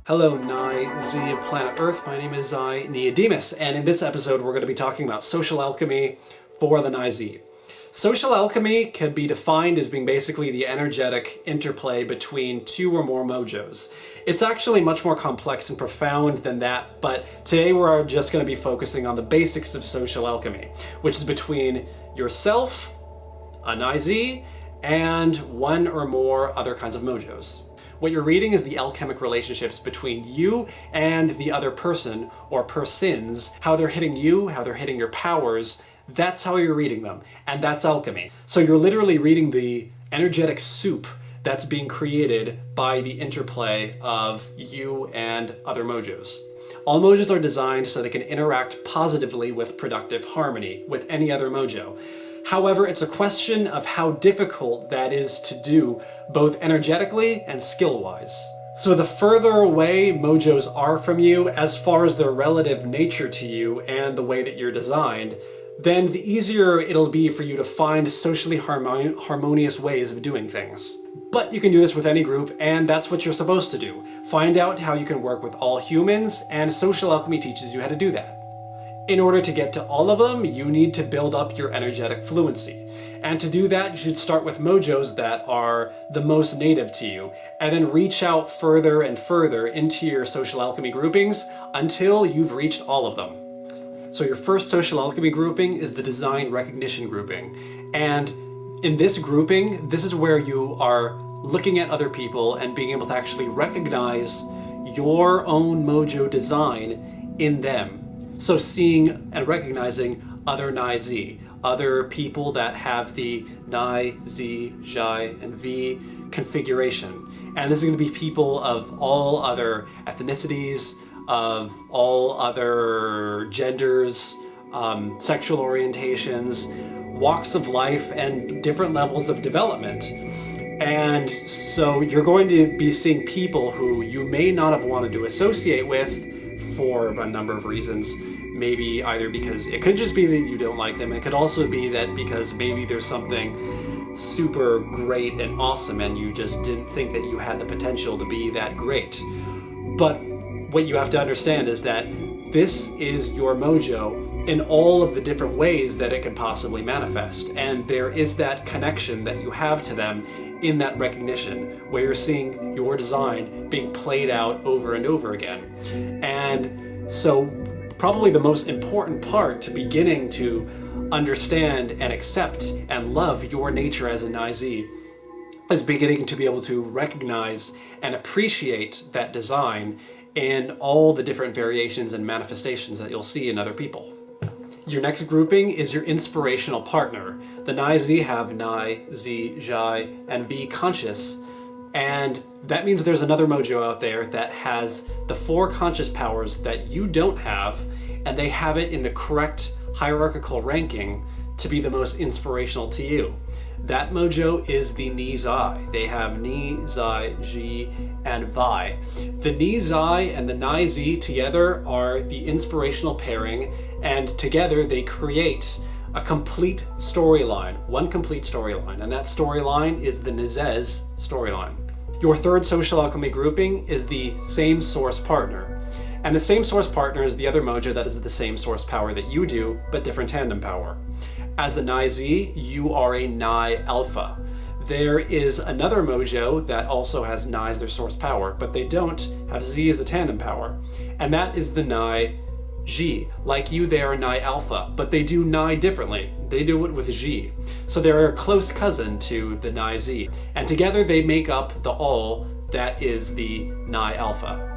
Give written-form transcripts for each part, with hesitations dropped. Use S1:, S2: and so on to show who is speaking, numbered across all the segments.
S1: Hello, Nye-Z of Planet Earth. My name is Neodemus, and in this episode we're going to be talking about social alchemy for the Nye-Z. Social alchemy can be defined as being basically the energetic interplay between two or more mojos. It's actually much more complex and profound than that, but today we're just going to be focusing on the basics of social alchemy, which is between yourself, a Nye-Z, and one or more other kinds of mojos. What you're reading is the alchemic relationships between you and the other person, or persons, how they're hitting you, how they're hitting your powers. That's how you're reading them, and that's alchemy. So you're literally reading the energetic soup that's being created by the interplay of you and other mojos. All mojos are designed so they can interact positively with productive harmony with any other mojo. However, it's a question of how difficult that is to do, both energetically and skill-wise. So the further away mojos are from you, as far as their relative nature to you and the way that you're designed, then the easier it'll be for you to find socially harmonious ways of doing things. But you can do this with any group, and that's what you're supposed to do. Find out how you can work with all humans, and social alchemy teaches you how to do that. In order to get to all of them, you need to build up your energetic fluency. And to do that, you should start with mojos that are the most native to you, and then reach out further and further into your social alchemy groupings until you've reached all of them. So your first social alchemy grouping is the design recognition grouping. And in this grouping, this is where you are looking at other people and being able to actually recognize your own mojo design in them. So seeing and recognizing other Nye-Z, other people that have the Nye, Z, Zhai, and V configuration. And this is going to be people of all other ethnicities, of all other genders, sexual orientations, walks of life, and different levels of development. And so you're going to be seeing people who you may not have wanted to associate with for a number of reasons. Maybe either because it could just be that you don't like them. It could also be that because maybe there's something super great and awesome and you just didn't think that you had the potential to be that great. But what you have to understand is that this is your mojo in all of the different ways that it could possibly manifest. And there is that connection that you have to them in that recognition, where you're seeing your design being played out over and over again. And so probably the most important part to beginning to understand and accept and love your nature as a Nye-Z is beginning to be able to recognize and appreciate that design in all the different variations and manifestations that you'll see in other people. Your next grouping is your inspirational partner. The Nye-Z have Nye, Z, Zhai, and V conscious, and that means there's another mojo out there that has the 4 conscious powers that you don't have, and they have it in the correct hierarchical ranking to be the most inspirational to you. That mojo is the Ni-Zai. They have Ni, Zai, Ji, and Vi. The Ni-Zai and the Nye-Z together are the inspirational pairing, and together they create a complete storyline, one complete storyline, and that storyline is the Nizez storyline. Your third social alchemy grouping is the same source partner. And the same source partner is the other mojo that is the same source power that you do, but different tandem power. As a Nye-Z, you are a Nye Alpha. There is another mojo that also has Nye as their source power, but they don't have Z as a tandem power. And that is the Nye G. Like you, they are Nye Alpha, but they do Nye differently. They do it with G. So they're a close cousin to the Nye-Z. And together they make up the all that is the Nye Alpha.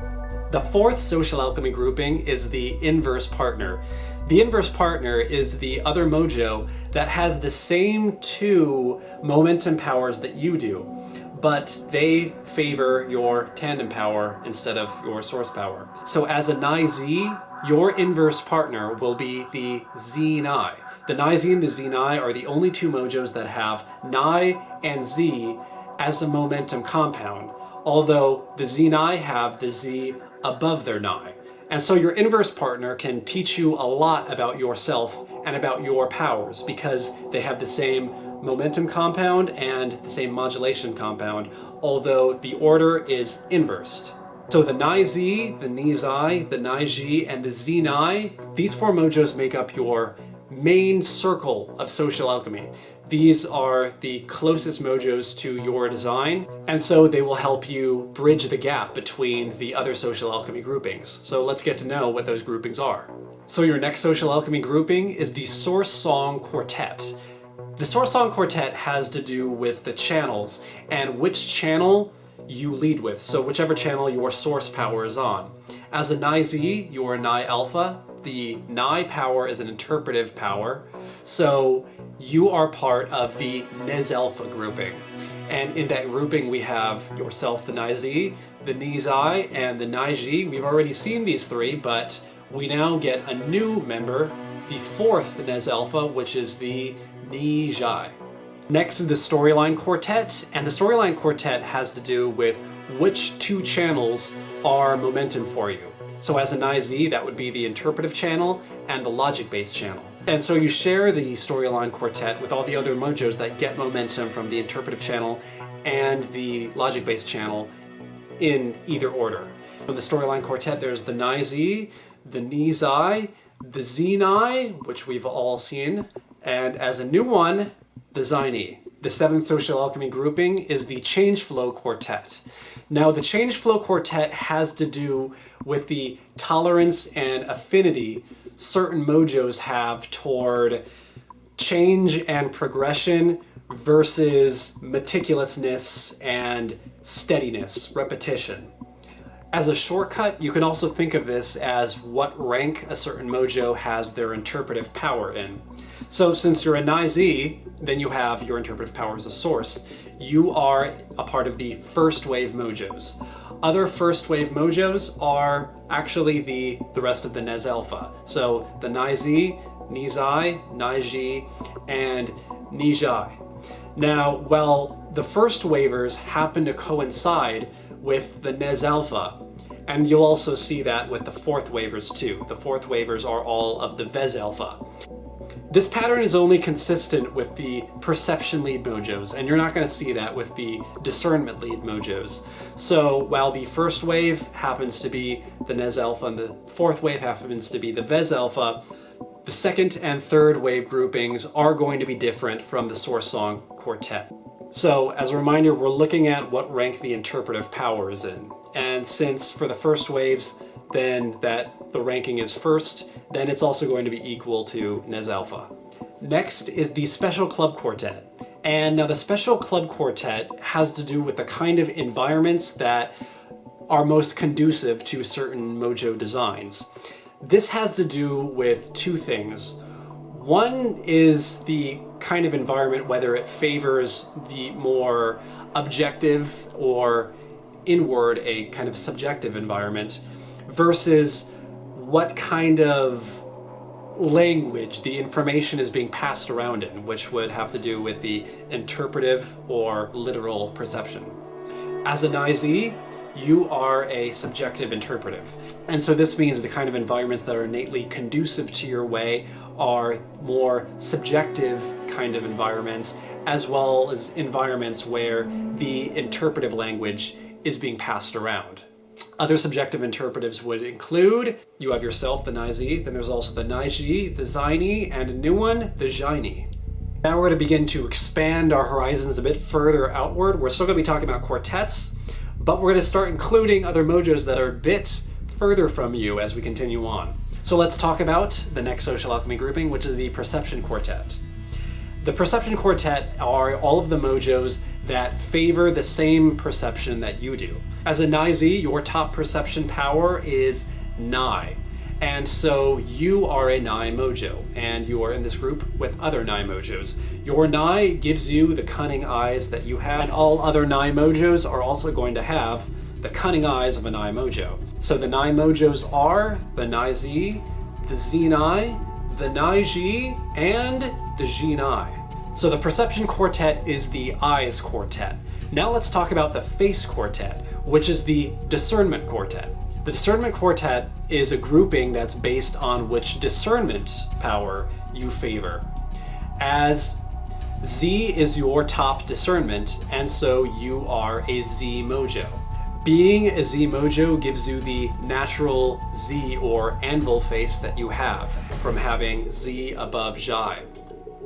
S1: The fourth social alchemy grouping is the inverse partner. The inverse partner is the other mojo that has the same 2 momentum powers that you do, but they favor your tandem power instead of your source power. So as a Nye-Z, your inverse partner will be the Z-Nye. The Nye-Z and the Z-Nye are the only 2 mojos that have Nye and Z as a momentum compound, although the Z-Nye have the Z above their Nye. And so your inverse partner can teach you a lot about yourself and about your powers because they have the same momentum compound and the same modulation compound, although the order is inversed. So the Nai-Z, the Ni-Zai, the Nai-Ji, and the Zi-Nai, these four mojos make up your main circle of social alchemy. These are the closest mojos to your design, and so they will help you bridge the gap between the other social alchemy groupings. So let's get to know what those groupings are. So your next social alchemy grouping is the Source Song Quartet. The Source Song Quartet has to do with the channels and which channel you lead with, so whichever channel your source power is on. As a Nai-Z, you are Nai Alpha. The Nai power is an interpretive power, so you are part of the Nez Alpha grouping. And in that grouping we have yourself, the Nai-Z, the Ni-Zai, and the Nai-Ji. We've already seen these three, but we now get a new member, the fourth Nez Alpha, which is the Ni-Zai. Next is the Storyline Quartet, and the Storyline Quartet has to do with which two channels are momentum for you. So as a Nai-Z, that would be the interpretive channel and the logic-based channel. And so you share the Storyline Quartet with all the other mojos that get momentum from the interpretive channel and the logic-based channel in either order. In the Storyline Quartet, there's the Nai-Z, the Ni-Zai, the Zi-Nai, which we've all seen, and as a new one, the Zai-Ni. The seventh social alchemy grouping is the Change Flow Quartet. Now the Change Flow Quartet has to do with the tolerance and affinity certain mojos have toward change and progression versus meticulousness and steadiness, repetition. As a shortcut, you can also think of this as what rank a certain mojo has their interpretive power in. So since you're a Nai-Z, then you have your interpretive power as a source. You are a part of the first wave mojos. Other first wave mojos are actually the rest of the Nez Alpha. So the Nai-Z, Ni-Zai, Nai-Ji, and Ni-Zai. Now, while the first waivers happen to coincide with the Nez Alpha, and you'll also see that with the fourth waivers too. The fourth waivers are all of the Vez Alpha. This pattern is only consistent with the perception lead mojos, and you're not going to see that with the discernment lead mojos. So while the first wave happens to be the Nez Alpha and the fourth wave happens to be the Vez Alpha, the second and third wave groupings are going to be different from the Source Song Quartet. So as a reminder, we're looking at what rank the interpretive power is in. And since for the first waves, then that the ranking is first, then it's also going to be equal to Nez Alpha. Next is the Special Club Quartet. And now the Special Club Quartet has to do with the kind of environments that are most conducive to certain mojo designs. This has to do with two things. One is the kind of environment, whether it favors the more objective or inward, a kind of subjective environment, versus what kind of language the information is being passed around in, which would have to do with the interpretive or literal perception. As a Nai-Z, you are a subjective interpretive. And so this means the kind of environments that are innately conducive to your way are more subjective kind of environments, as well as environments where the interpretive language is being passed around. Other subjective interpretives would include, you have yourself, the Nai-Z, then there's also the Nai-Ji, the Zai-Ni, and a new one, the Zai-Ni. Now we're going to begin to expand our horizons a bit further outward. We're still going to be talking about quartets, but we're going to start including other mojos that are a bit further from you as we continue on. So let's talk about the next social alchemy grouping, which is the Perception Quartet. The Perception Quartet are all of the mojos that favor the same perception that you do. As a Nai-Z, your top perception power is Nai. And so you are a Nai mojo, and you are in this group with other Nai mojos. Your Nai gives you the cunning eyes that you have, and all other Nai mojos are also going to have the cunning eyes of a Nai mojo. So the Nai mojos are the Nai-Z, the Zi-Nai, the Nai-Ji, and the Ji-Nai. So the Perception Quartet is the Eyes Quartet. Now let's talk about the Face Quartet, which is the Discernment Quartet. The Discernment Quartet is a grouping that's based on which discernment power you favor. As Z is your top discernment, and so you are a Z mojo. Being a Z mojo gives you the natural Z or anvil face that you have from having Z above Jai.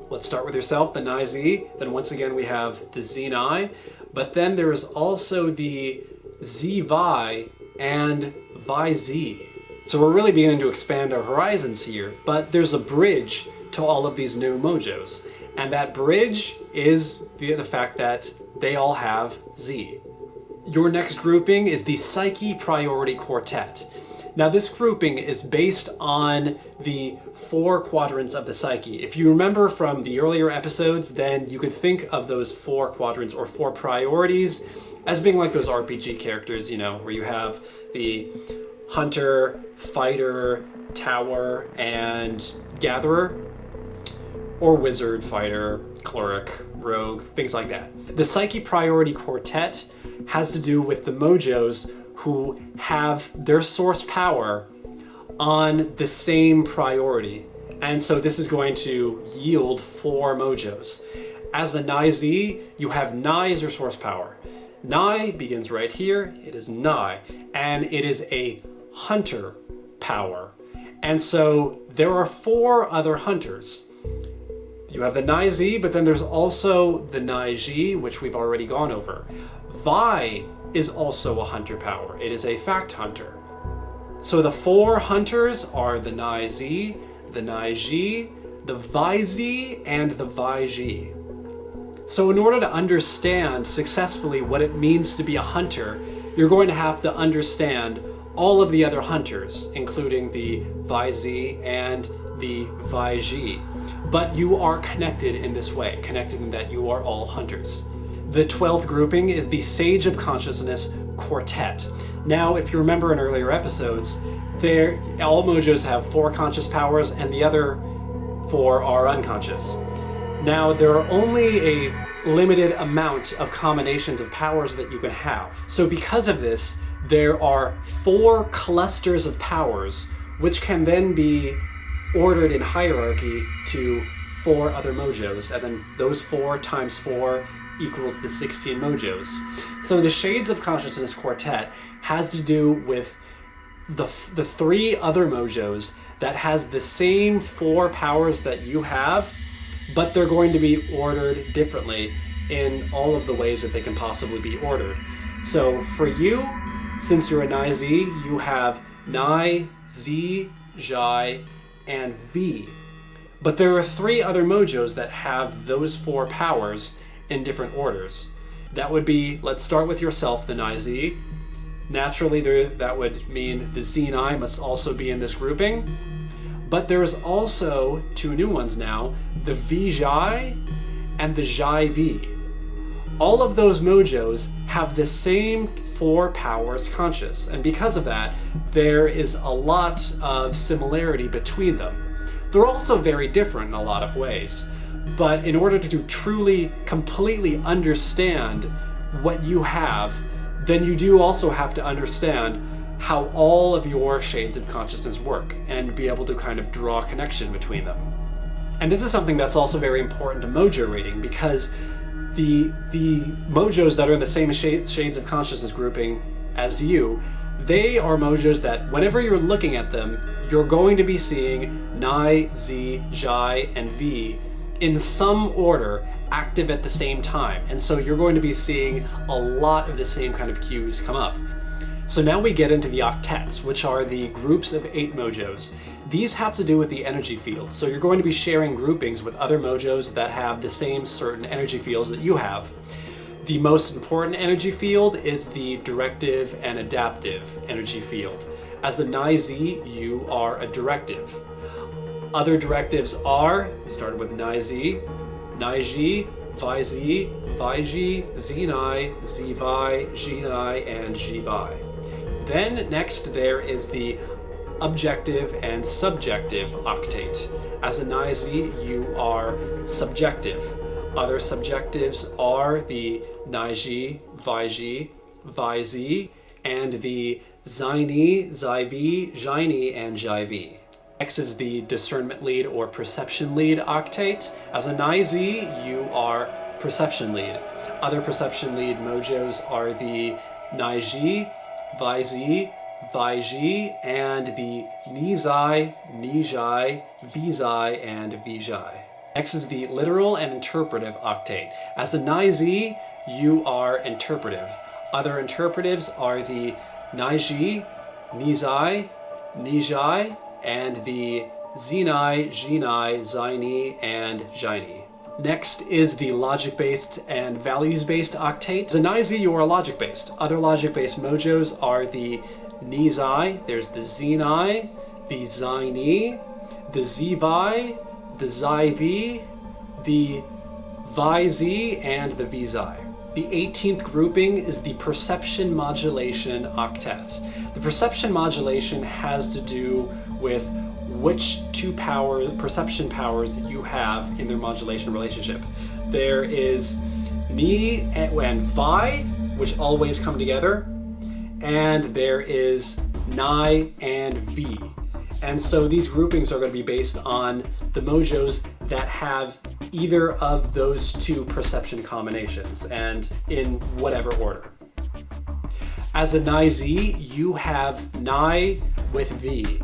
S1: Let's start with yourself, the Nai Z. Then once again we have the Z Nai, but then there is also the Z Vi and Vi Z. So we're really beginning to expand our horizons here, but there's a bridge to all of these new mojos. And that bridge is via the fact that they all have Z. Your next grouping is the Psyche Priority Quartet. Now this grouping is based on the 4 quadrants of the psyche. If you remember from the earlier episodes, then you could think of those 4 quadrants or 4 priorities as being like those RPG characters, you know, where you have the hunter, fighter, tower, and gatherer, or wizard, fighter, cleric, rogue, things like that. The Psyche Priority Quartet has to do with the mojos who have their source power on the same priority. And so this is going to yield 4 mojos. As the Nai Z, you have Nai as your source power. Nai begins right here, it is Nai, and it is a hunter power. And so there are 4 other hunters. You have the Nai Z, but then there's also the Nai Ji, which we've already gone over. Vi is also a hunter power. It is a fact hunter. So the 4 hunters are the Nai Z, the Nai Ji, the Vi Z, and the Vi Ji. So in order to understand successfully what it means to be a hunter, you're going to have to understand all of the other hunters, including the Vi Z and the Vi Ji. But you are connected in this way, connected in that you are all hunters. The 12th grouping is the Sage of Consciousness Quartet. Now, if you remember in earlier episodes, all mojos have 4 conscious powers and the other 4 are unconscious. Now, there are only a limited amount of combinations of powers that you can have. So because of this, there are 4 clusters of powers which can then be ordered in hierarchy to 4 other mojos, and then those 4 times 4 equals the 16 mojos. So the Shades of Consciousness Quartet has to do with the 3 other mojos that has the same 4 powers that you have, but they're going to be ordered differently in all of the ways that they can possibly be ordered. So for you, since you're a Nai Z, you have Nai, Z, Jai, and V. But there are 3 other mojos that have those 4 powers in different orders. That would be, let's start with yourself, the Nai Z. Naturally, that would mean the Z Nai must also be in this grouping. But there's also 2 new ones now, the V Jai and the Jai V. All of those mojos have the same 4 powers conscious, and because of that, there is a lot of similarity between them. They're also very different in a lot of ways, but in order to truly, completely understand what you have, then you do also have to understand how all of your shades of consciousness work and be able to kind of draw a connection between them. And this is something that's also very important to mojo reading, because the mojos that are in the same shades of consciousness grouping as you, they are mojos that whenever you're looking at them, you're going to be seeing Nai, Z, Jai, and V in some order active at the same time. And so you're going to be seeing a lot of the same kind of cues come up. So now we get into the octets, which are the groups of 8 mojos. These have to do with the energy field. So you're going to be sharing groupings with other mojos that have the same certain energy fields that you have. The most important energy field is the directive and adaptive energy field. As a Nai Z, you are a directive. Other directives are, started with Nai Z, Nai Ji, Vi Z, Vi Ji, Z Nai, Z Vi, Ji Nai, and Ji Vi. Then next there is the objective and subjective octate. As a Nai Z, you are subjective. Other subjectives are the Nai Ji, Vi Ji, Vi Z, and the Zai Ni, Zai Vi, Jai Ni, and Jai Vi. Next is the discernment lead or perception lead octate. As a Nai Z, you are perception lead. Other perception lead mojos are the Naiji, Vaiji, Vaiji, and the Nizai, Nijai, Vizai, and Vijai. Next is the literal and interpretive octate. As the Naizi, you are interpretive. Other interpretives are the Naiji, Nizai, Nijai, and the Zinai, Jinai, Zaini, and Jaini. Next is the logic-based and values-based octate. As a Naizi, you are logic-based. Other logic-based mojos are the Nizai, there's the Zinai, the Zaini, the Zivai, the Zaivi, the Vizi, and the Vizai. The 18th grouping is the perception modulation octet. The perception modulation has to do with which two perception powers you have in their modulation relationship. There is Ni and Vi, which always come together, and there is Nai and V. And so these groupings are going to be based on the mojos that have either of those two perception combinations, and in whatever order. As a Nai-Z, you have Nai with V.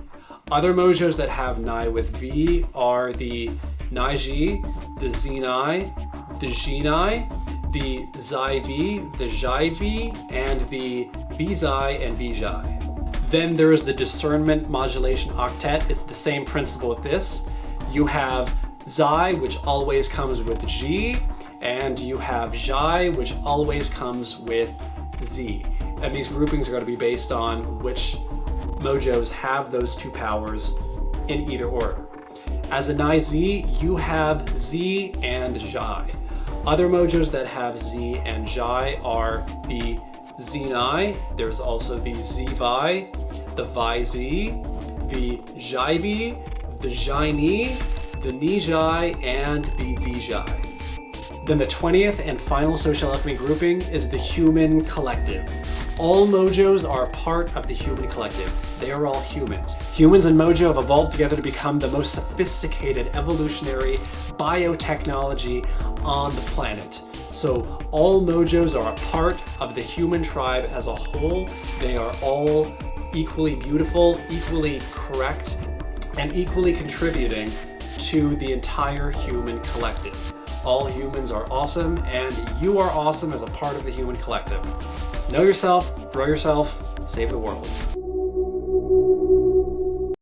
S1: Other mojos that have Nai with V are the Nai-Ji, the Zinai, the Jinai, the Zai-V, the Jai-V, and the Vizai and Vijai. Then there is the discernment modulation octet. It's the same principle with this. You have Zai, which always comes with G, and you have Jai, which always comes with Z. And these groupings are going to be based on which mojos have those two powers in either order. As a Nai-Z, you have Z and Jai. Other mojos that have Z and Jai are the Zinai, there's also the Zivai, the Vizi, the Jaivi, the Jaini, the Nijai, and the Vijai. Then the 20th and final social alchemy grouping is the human collective. All mojos are part of the human collective. They are all humans. Humans and mojo have evolved together to become the most sophisticated evolutionary biotechnology on the planet. So all mojos are a part of the human tribe as a whole. They are all equally beautiful, equally correct, and equally contributing to the entire human collective. All humans are awesome, and you are awesome as a part of the human collective. Know yourself, grow yourself, save the world.